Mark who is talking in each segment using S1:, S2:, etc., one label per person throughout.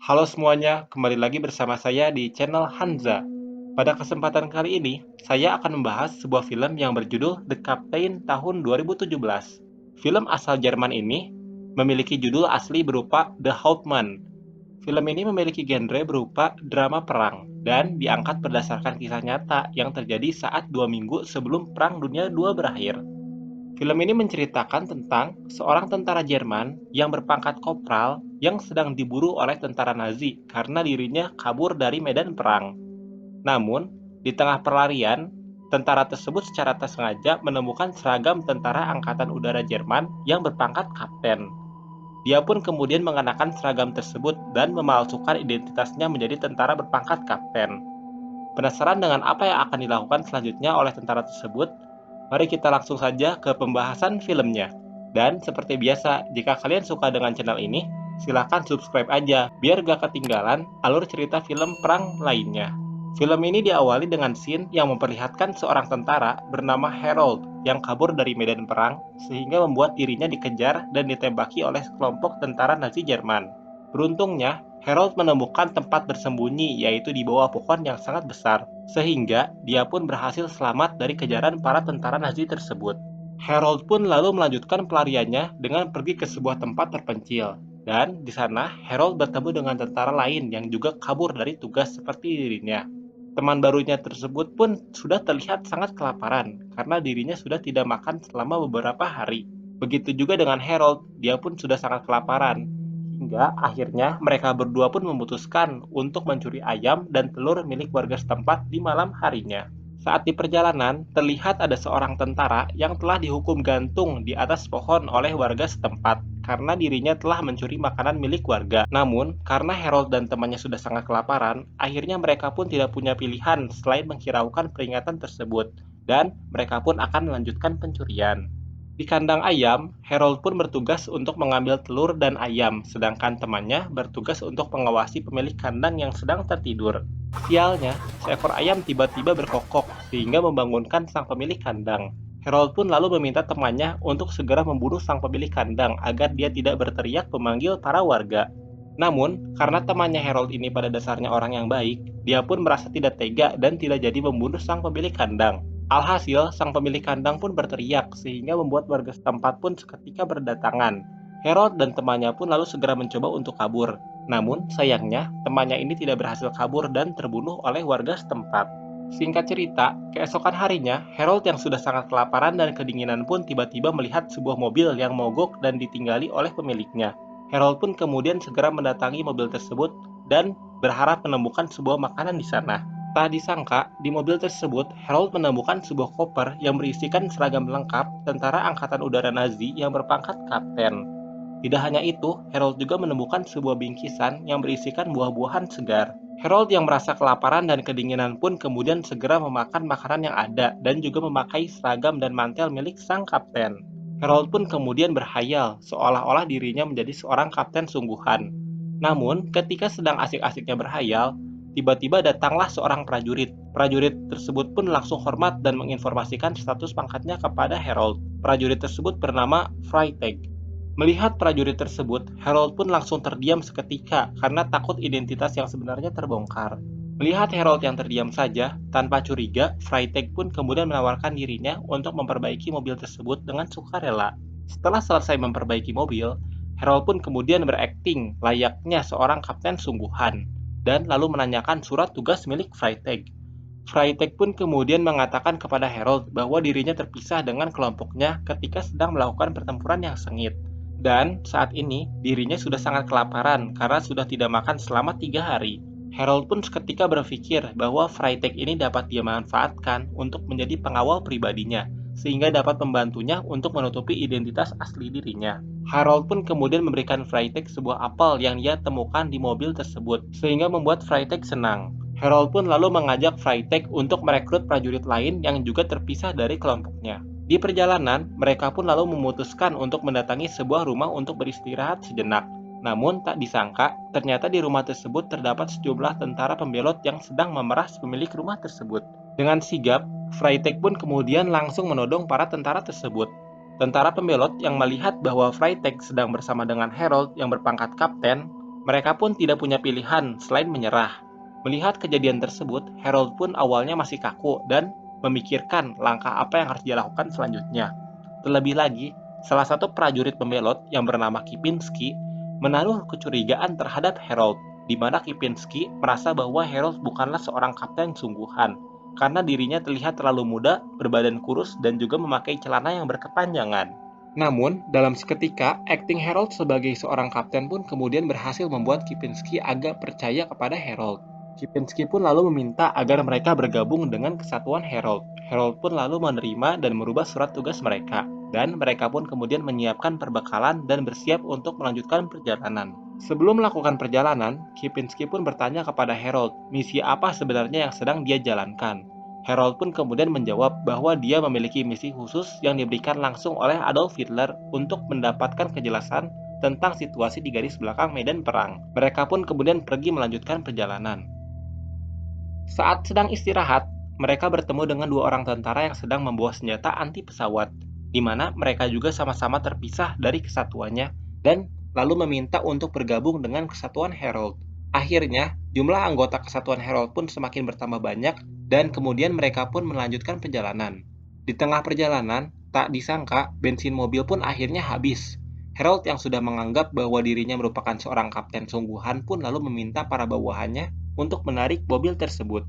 S1: Halo semuanya, kembali lagi bersama saya di channel Hanza. Pada kesempatan kali ini, saya akan membahas sebuah film yang berjudul The Captain tahun 2017. Film asal Jerman ini memiliki judul asli berupa The Hauptmann. Film ini memiliki genre berupa drama perang dan diangkat berdasarkan kisah nyata yang terjadi saat 2 minggu sebelum Perang Dunia II berakhir. Film ini menceritakan tentang seorang tentara Jerman yang berpangkat kopral yang sedang diburu oleh tentara Nazi karena dirinya kabur dari medan perang. Namun, di tengah pelarian, tentara tersebut secara tak sengaja menemukan seragam tentara Angkatan Udara Jerman yang berpangkat kapten. Dia pun kemudian mengenakan seragam tersebut dan memalsukan identitasnya menjadi tentara berpangkat kapten. Penasaran dengan apa yang akan dilakukan selanjutnya oleh tentara tersebut? Mari kita langsung saja ke pembahasan filmnya. Dan seperti biasa, jika kalian suka dengan channel ini, silahkan subscribe aja biar gak ketinggalan alur cerita film perang lainnya. Film ini diawali dengan scene yang memperlihatkan seorang tentara bernama Harold yang kabur dari medan perang sehingga membuat dirinya dikejar dan ditembaki oleh sekelompok tentara Nazi Jerman. Beruntungnya, Harold menemukan tempat bersembunyi yaitu di bawah pohon yang sangat besar, sehingga dia pun berhasil selamat dari kejaran para tentara Nazi tersebut. Harold pun lalu melanjutkan pelariannya dengan pergi ke sebuah tempat terpencil, dan di sana Harold bertemu dengan tentara lain yang juga kabur dari tugas seperti dirinya. Teman barunya tersebut pun sudah terlihat sangat kelaparan karena dirinya sudah tidak makan selama beberapa hari. Begitu juga dengan Harold, dia pun sudah sangat kelaparan. Hingga akhirnya mereka berdua pun memutuskan untuk mencuri ayam dan telur milik warga setempat di malam harinya. Saat di perjalanan, terlihat ada seorang tentara yang telah dihukum gantung di atas pohon oleh warga setempat karena dirinya telah mencuri makanan milik warga. Namun, karena Harold dan temannya sudah sangat kelaparan, akhirnya mereka pun tidak punya pilihan selain menghiraukan peringatan tersebut, dan mereka pun akan melanjutkan pencurian. Di kandang ayam, Harold pun bertugas untuk mengambil telur dan ayam, sedangkan temannya bertugas untuk mengawasi pemilik kandang yang sedang tertidur. Sialnya, seekor ayam tiba-tiba berkokok sehingga membangunkan sang pemilik kandang. Harold pun lalu meminta temannya untuk segera membunuh sang pemilik kandang agar dia tidak berteriak memanggil para warga. Namun, karena temannya Harold ini pada dasarnya orang yang baik, dia pun merasa tidak tega dan tidak jadi membunuh sang pemilik kandang. Alhasil, sang pemilik kandang pun berteriak sehingga membuat warga setempat pun seketika berdatangan. Harold dan temannya pun lalu segera mencoba untuk kabur. Namun, sayangnya, temannya ini tidak berhasil kabur dan terbunuh oleh warga setempat. Singkat cerita, keesokan harinya, Harold yang sudah sangat kelaparan dan kedinginan pun tiba-tiba melihat sebuah mobil yang mogok dan ditinggali oleh pemiliknya. Harold pun kemudian segera mendatangi mobil tersebut dan berharap menemukan sebuah makanan di sana. Tak disangka, di mobil tersebut, Harold menemukan sebuah koper yang berisikan seragam lengkap tentara Angkatan Udara Nazi yang berpangkat kapten. Tidak hanya itu, Harold juga menemukan sebuah bingkisan yang berisikan buah-buahan segar. Harold yang merasa kelaparan dan kedinginan pun kemudian segera memakan makanan yang ada dan juga memakai seragam dan mantel milik sang kapten. Harold pun kemudian berhayal seolah-olah dirinya menjadi seorang kapten sungguhan. Namun, ketika sedang asik-asiknya berhayal, tiba-tiba datanglah seorang prajurit. Prajurit tersebut pun langsung hormat dan menginformasikan status pangkatnya kepada Harold. Prajurit tersebut bernama Freytag. Melihat prajurit tersebut, Harold pun langsung terdiam seketika karena takut identitas yang sebenarnya terbongkar. Melihat Harold yang terdiam saja, tanpa curiga, Freytag pun kemudian menawarkan dirinya untuk memperbaiki mobil tersebut dengan sukarela. Setelah selesai memperbaiki mobil, Harold pun kemudian berakting layaknya seorang kapten sungguhan, dan lalu menanyakan surat tugas milik Freytag. Freytag pun kemudian mengatakan kepada Harold bahwa dirinya terpisah dengan kelompoknya ketika sedang melakukan pertempuran yang sengit. Dan saat ini dirinya sudah sangat kelaparan karena sudah tidak makan selama 3 hari. Harold pun seketika berpikir bahwa Freytag ini dapat dia manfaatkan untuk menjadi pengawal pribadinya, sehingga dapat membantunya untuk menutupi identitas asli dirinya. Harold pun kemudian memberikan Freytag sebuah apel yang dia temukan di mobil tersebut, sehingga membuat Freytag senang. Harold pun lalu mengajak Freytag untuk merekrut prajurit lain yang juga terpisah dari kelompoknya. Di perjalanan, mereka pun lalu memutuskan untuk mendatangi sebuah rumah untuk beristirahat sejenak. Namun tak disangka, ternyata di rumah tersebut terdapat sejumlah tentara pembelot yang sedang memeras pemilik rumah tersebut. Dengan sigap, Freytag pun kemudian langsung menodong para tentara tersebut. Tentara pembelot yang melihat bahwa Freytag sedang bersama dengan Harold yang berpangkat kapten, Mereka pun tidak punya pilihan selain menyerah. Melihat kejadian tersebut, Harold pun awalnya masih kaku dan memikirkan langkah apa yang harus dia lakukan selanjutnya. Terlebih lagi, salah satu prajurit pembelot yang bernama Kipinski menaruh kecurigaan terhadap Harold, di mana Kipinski merasa bahwa Harold bukanlah seorang kapten sungguhan, karena dirinya terlihat terlalu muda, berbadan kurus, dan juga memakai celana yang berkepanjangan. Namun, dalam seketika, akting Harold sebagai seorang kapten pun kemudian berhasil membuat Kipinski agak percaya kepada Harold. Kipinski pun lalu meminta agar mereka bergabung dengan kesatuan Harold. Harold pun lalu menerima dan merubah surat tugas mereka, dan mereka pun kemudian menyiapkan perbekalan dan bersiap untuk melanjutkan perjalanan. Sebelum melakukan perjalanan, Kipinski pun bertanya kepada Harold, misi apa sebenarnya yang sedang dia jalankan. Harold pun kemudian menjawab bahwa dia memiliki misi khusus yang diberikan langsung oleh Adolf Hitler untuk mendapatkan kejelasan tentang situasi di garis belakang medan perang. Mereka pun kemudian pergi melanjutkan perjalanan. Saat sedang istirahat, mereka bertemu dengan dua orang tentara yang sedang membawa senjata anti pesawat, di mana mereka juga sama-sama terpisah dari kesatuannya dan lalu meminta untuk bergabung dengan kesatuan Harold. Akhirnya, jumlah anggota kesatuan Harold pun semakin bertambah banyak dan kemudian mereka pun melanjutkan perjalanan. Di tengah perjalanan, tak disangka bensin mobil pun akhirnya habis. Harold yang sudah menganggap bahwa dirinya merupakan seorang kapten sungguhan pun lalu meminta para bawahannya untuk menarik mobil tersebut.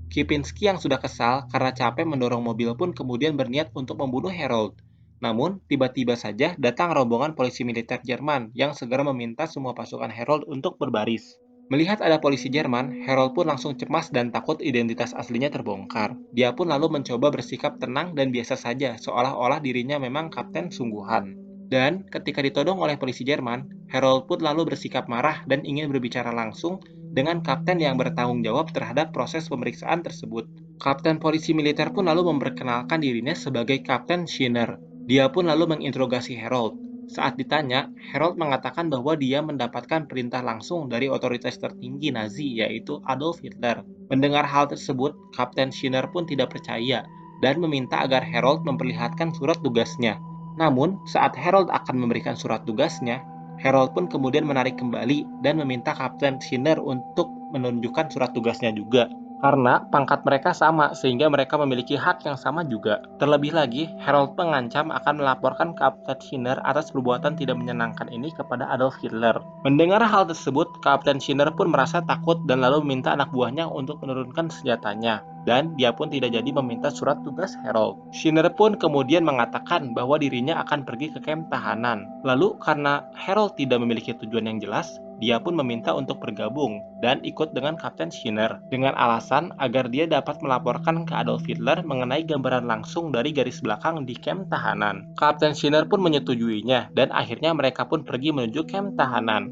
S1: Kipinski yang sudah kesal karena capek mendorong mobil pun kemudian berniat untuk membunuh Harold. Namun, tiba-tiba saja datang rombongan polisi militer Jerman yang segera meminta semua pasukan Harold untuk berbaris. Melihat ada polisi Jerman, Harold pun langsung cemas dan takut identitas aslinya terbongkar. Dia pun lalu mencoba bersikap tenang dan biasa saja, seolah-olah dirinya memang kapten sungguhan. Dan ketika ditodong oleh polisi Jerman, Harold pun lalu bersikap marah dan ingin berbicara langsung dengan kapten yang bertanggung jawab terhadap proses pemeriksaan tersebut. Kapten polisi militer pun lalu memperkenalkan dirinya sebagai Kapten Schinner. Dia pun lalu menginterogasi Harold. Saat ditanya, Harold mengatakan bahwa dia mendapatkan perintah langsung dari otoritas tertinggi Nazi, yaitu Adolf Hitler. Mendengar hal tersebut, Kapten Schinner pun tidak percaya dan meminta agar Harold memperlihatkan surat tugasnya. Namun, saat Harold akan memberikan surat tugasnya, Harold pun kemudian menarik kembali dan meminta Kapten Schinner untuk menunjukkan surat tugasnya juga. Karena pangkat mereka sama, sehingga mereka memiliki hak yang sama juga. Terlebih lagi, Harold mengancam akan melaporkan Kapten Schinner atas perbuatan tidak menyenangkan ini kepada Adolf Hitler. Mendengar hal tersebut, Kapten Schinner pun merasa takut dan lalu meminta anak buahnya untuk menurunkan senjatanya. Dan dia pun tidak jadi meminta surat tugas Harold. Schinner pun kemudian mengatakan bahwa dirinya akan pergi ke kamp tahanan. Lalu karena Harold tidak memiliki tujuan yang jelas, dia pun meminta untuk bergabung dan ikut dengan Kapten Schinner dengan alasan agar dia dapat melaporkan ke Adolf Hitler mengenai gambaran langsung dari garis belakang di kamp tahanan. Kapten Schinner pun menyetujuinya dan akhirnya mereka pun pergi menuju kamp tahanan.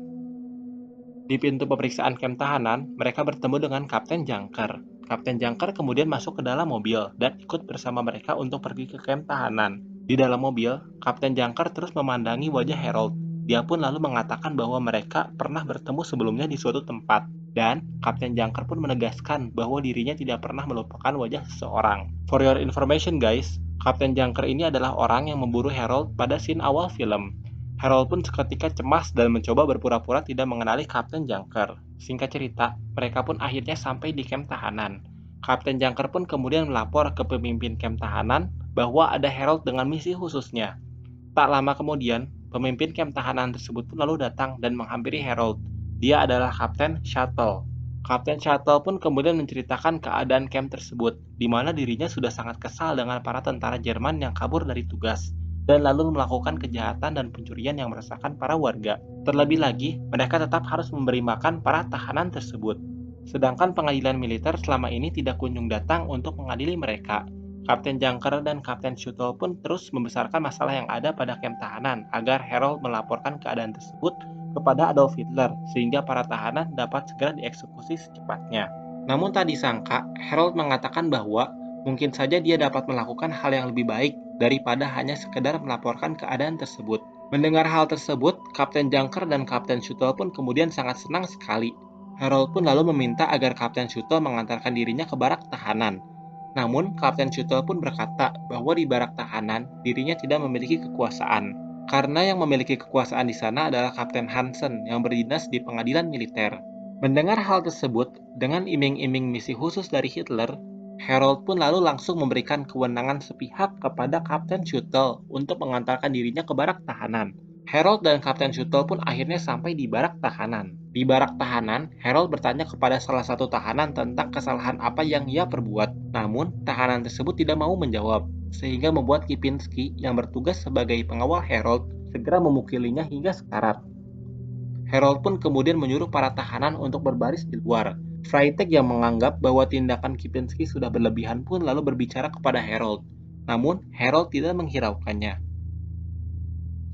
S1: Di pintu pemeriksaan kamp tahanan, mereka bertemu dengan Kapten Junker. Kapten Junker kemudian masuk ke dalam mobil dan ikut bersama mereka untuk pergi ke kamp tahanan. Di dalam mobil, Kapten Junker terus memandangi wajah Harold. Dia pun lalu mengatakan bahwa mereka pernah bertemu sebelumnya di suatu tempat. Dan Kapten Junker pun menegaskan bahwa dirinya tidak pernah melupakan wajah seseorang. For your information guys, Kapten Junker ini adalah orang yang memburu Harold pada scene awal film. Harold pun seketika cemas dan mencoba berpura-pura tidak mengenali Kapten Junker. Singkat cerita, mereka pun akhirnya sampai di kamp tahanan. Kapten Junker pun kemudian melapor ke pemimpin kamp tahanan bahwa ada Harold dengan misi khususnya. Tak lama kemudian, pemimpin kamp tahanan tersebut pun lalu datang dan menghampiri Harold. Dia adalah Kapten Shuttle. Kapten Shuttle pun kemudian menceritakan keadaan kamp tersebut, di mana dirinya sudah sangat kesal dengan para tentara Jerman yang kabur dari tugas dan lalu melakukan kejahatan dan pencurian yang meresahkan para warga. Terlebih lagi, mereka tetap harus memberi makan para tahanan tersebut. Sedangkan pengadilan militer selama ini tidak kunjung datang untuk mengadili mereka. Kapten Junker dan Kapten Shuttle pun terus membesarkan masalah yang ada pada kamp tahanan agar Harold melaporkan keadaan tersebut kepada Adolf Hitler sehingga para tahanan dapat segera dieksekusi secepatnya. Namun tak disangka, Harold mengatakan bahwa mungkin saja dia dapat melakukan hal yang lebih baik daripada hanya sekedar melaporkan keadaan tersebut. Mendengar hal tersebut, Kapten Junker dan Kapten Shuttle pun kemudian sangat senang sekali. Harold pun lalu meminta agar Kapten Shuttle mengantarkan dirinya ke barak tahanan. Namun, Kapten Shuttle pun berkata bahwa di barak tahanan, dirinya tidak memiliki kekuasaan. karena yang memiliki kekuasaan di sana adalah Kapten Hansen yang berdinas di pengadilan militer. Mendengar hal tersebut, dengan iming-iming misi khusus dari Hitler, Harold pun lalu langsung memberikan kewenangan sepihak kepada Kapten Schutel untuk mengantarkan dirinya ke barak tahanan. Harold dan Kapten Schutel pun akhirnya sampai di barak tahanan. Di barak tahanan, Harold bertanya kepada salah satu tahanan tentang kesalahan apa yang ia perbuat. Namun, tahanan tersebut tidak mau menjawab, sehingga membuat Kipinski yang bertugas sebagai pengawal Harold segera memukilinya hingga sekarat. Harold pun kemudian menyuruh para tahanan untuk berbaris di luar. Freytag yang menganggap bahwa tindakan Kipinski sudah berlebihan pun lalu berbicara kepada Harold. Namun, Harold tidak menghiraukannya.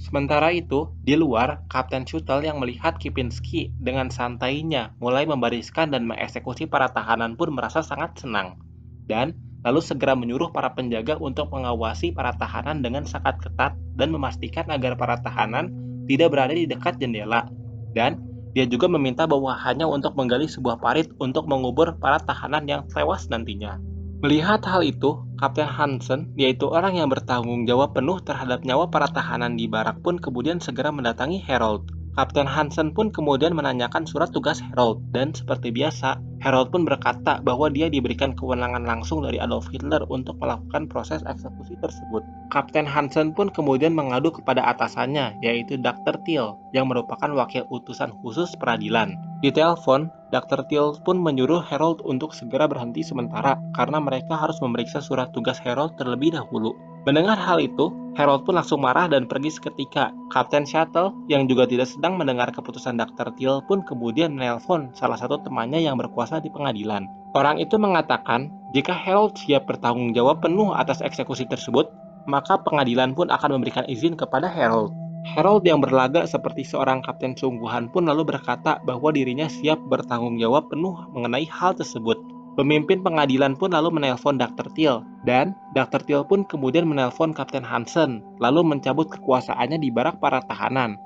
S1: Sementara itu, di luar, Kapten Schutel yang melihat Kipinski dengan santainya mulai membariskan dan mengeksekusi para tahanan pun merasa sangat senang. Dan lalu segera menyuruh para penjaga untuk mengawasi para tahanan dengan sangat ketat dan memastikan agar para tahanan tidak berada di dekat jendela. Dan dia juga meminta bawahannya untuk menggali sebuah parit untuk mengubur para tahanan yang tewas nantinya. Melihat hal itu, Kapten Hansen, yaitu orang yang bertanggung jawab penuh terhadap nyawa para tahanan di barak pun kemudian segera mendatangi Harold. Kapten Hansen pun kemudian menanyakan surat tugas Harold, dan seperti biasa, Harold pun berkata bahwa dia diberikan kewenangan langsung dari Adolf Hitler untuk melakukan proses eksekusi tersebut. Kapten Hansen pun kemudian mengadu kepada atasannya, yaitu Dr. Thiel, yang merupakan wakil utusan khusus peradilan. Di telepon, Dr. Thiel pun menyuruh Harold untuk segera berhenti sementara karena mereka harus memeriksa surat tugas Harold terlebih dahulu. Mendengar hal itu, Harold pun langsung marah dan pergi seketika. Kapten Shuttle, yang juga tidak sedang mendengar keputusan Dr. Thiel pun kemudian menelpon salah satu temannya yang berkuasa di pengadilan. Orang itu mengatakan, jika Harold siap bertanggung jawab penuh atas eksekusi tersebut, maka pengadilan pun akan memberikan izin kepada Harold. Harold yang berlagak seperti seorang kapten sungguhan pun lalu berkata bahwa dirinya siap bertanggung jawab penuh mengenai hal tersebut. Pemimpin pengadilan pun lalu menelpon Dr. Thiel, dan Dr. Thiel pun kemudian menelpon Kapten Hansen, lalu mencabut kekuasaannya di barak para tahanan.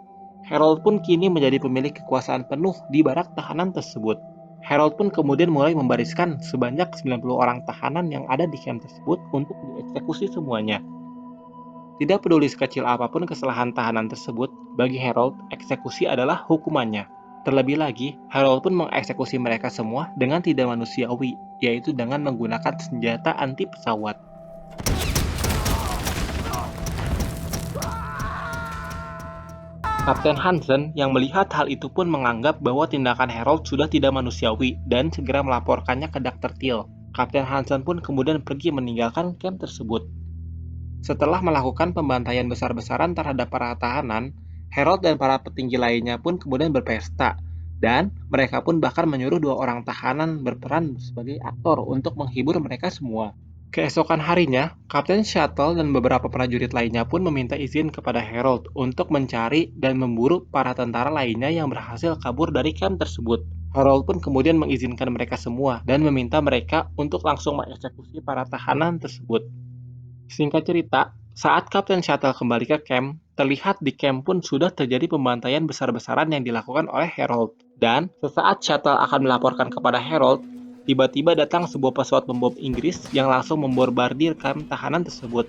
S1: Harold pun kini menjadi pemilik kekuasaan penuh di barak tahanan tersebut. Harold pun kemudian mulai membariskan sebanyak 90 orang tahanan yang ada di camp tersebut untuk dieksekusi semuanya. Tidak peduli sekecil apapun kesalahan tahanan tersebut, bagi Harold, eksekusi adalah hukumannya. Terlebih lagi, Harold pun mengeksekusi mereka semua dengan tidak manusiawi, yaitu dengan menggunakan senjata anti pesawat. Kapten Hansen yang melihat hal itu pun menganggap bahwa tindakan Harold sudah tidak manusiawi dan segera melaporkannya ke Dr. Thiel. Kapten Hansen pun kemudian pergi meninggalkan camp tersebut. Setelah melakukan pembantaian besar-besaran terhadap para tahanan, Harold dan para petinggi lainnya pun kemudian berpesta, dan mereka pun bahkan menyuruh 2 orang tahanan berperan sebagai aktor untuk menghibur mereka semua. Keesokan harinya, Kapten Shuttle dan beberapa prajurit lainnya pun meminta izin kepada Harold untuk mencari dan memburu para tentara lainnya yang berhasil kabur dari camp tersebut. Harold pun kemudian mengizinkan mereka semua dan meminta mereka untuk langsung mengeksekusi para tahanan tersebut. Singkat cerita, saat Kapten Shuttle kembali ke camp, terlihat di camp pun sudah terjadi pembantaian besar-besaran yang dilakukan oleh Harold. Dan sesaat Shuttle akan melaporkan kepada Harold, tiba-tiba datang sebuah pesawat pembom Inggris yang langsung membombardir camp tahanan tersebut.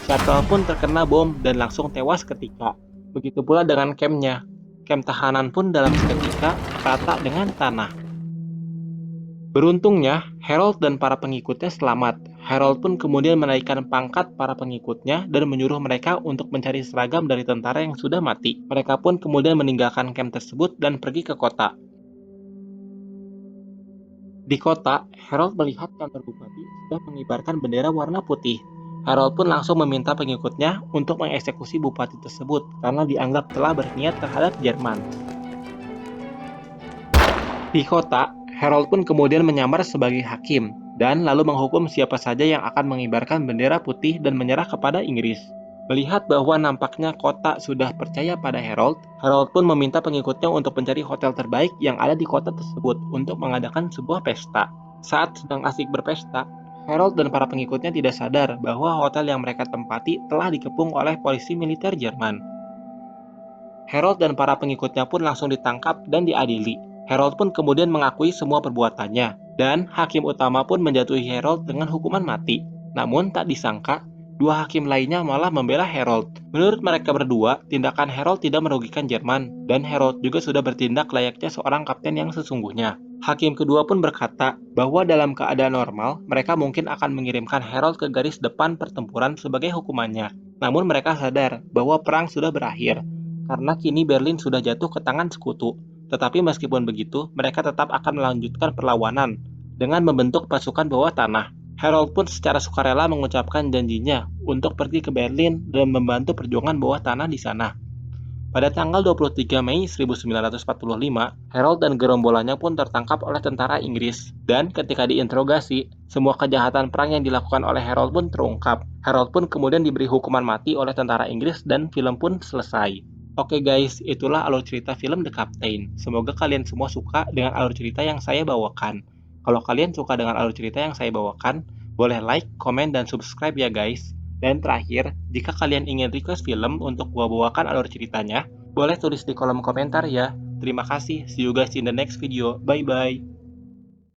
S1: Shuttle pun terkena bom dan langsung tewas ketika. Begitu pula dengan campnya. Camp tahanan pun dalam seketika rata dengan tanah. Beruntungnya, Harold dan para pengikutnya selamat. Harold pun kemudian menaikkan pangkat para pengikutnya dan menyuruh mereka untuk mencari seragam dari tentara yang sudah mati. Mereka pun kemudian meninggalkan camp tersebut dan pergi ke kota. Di kota, Harold melihat kantor bupati sudah mengibarkan bendera warna putih. Harold pun langsung meminta pengikutnya untuk mengeksekusi bupati tersebut karena dianggap telah berniat terhadap Jerman. Di kota, Harold pun kemudian menyamar sebagai hakim dan lalu menghukum siapa saja yang akan mengibarkan bendera putih dan menyerah kepada Inggris. Melihat bahwa nampaknya kota sudah percaya pada Harold, Harold pun meminta pengikutnya untuk mencari hotel terbaik yang ada di kota tersebut untuk mengadakan sebuah pesta. Saat sedang asik berpesta, Harold dan para pengikutnya tidak sadar bahwa hotel yang mereka tempati telah dikepung oleh polisi militer Jerman. Harold dan para pengikutnya pun langsung ditangkap dan diadili. Harold pun kemudian mengakui semua perbuatannya, dan hakim utama pun menjatuhi Harold dengan hukuman mati. Namun tak disangka, Dua hakim lainnya malah membela Harold. Menurut mereka berdua, tindakan Harold tidak merugikan Jerman, dan Harold juga sudah bertindak layaknya seorang kapten yang sesungguhnya. Hakim kedua pun berkata bahwa dalam keadaan normal, mereka mungkin akan mengirimkan Harold ke garis depan pertempuran sebagai hukumannya. Namun mereka sadar bahwa perang sudah berakhir, karena kini Berlin sudah jatuh ke tangan sekutu. Tetapi meskipun begitu, mereka tetap akan melanjutkan perlawanan dengan membentuk pasukan bawah tanah. Harold pun secara sukarela mengucapkan janjinya untuk pergi ke Berlin dan membantu perjuangan bawah tanah di sana. Pada tanggal 23 Mei 1945, Harold dan gerombolannya pun tertangkap oleh tentara Inggris. Dan ketika diinterogasi, semua kejahatan perang yang dilakukan oleh Harold pun terungkap. Harold pun kemudian diberi hukuman mati oleh tentara Inggris dan film pun selesai. Oke guys, itulah alur cerita film The Captain. Semoga kalian semua suka dengan alur cerita yang saya bawakan. Kalau kalian suka dengan alur cerita yang saya bawakan, boleh like, komen, dan subscribe ya guys. Dan terakhir, jika kalian ingin request film untuk gua bawakan alur ceritanya, boleh tulis di kolom komentar ya. Terima kasih, see you guys in the next video, bye bye.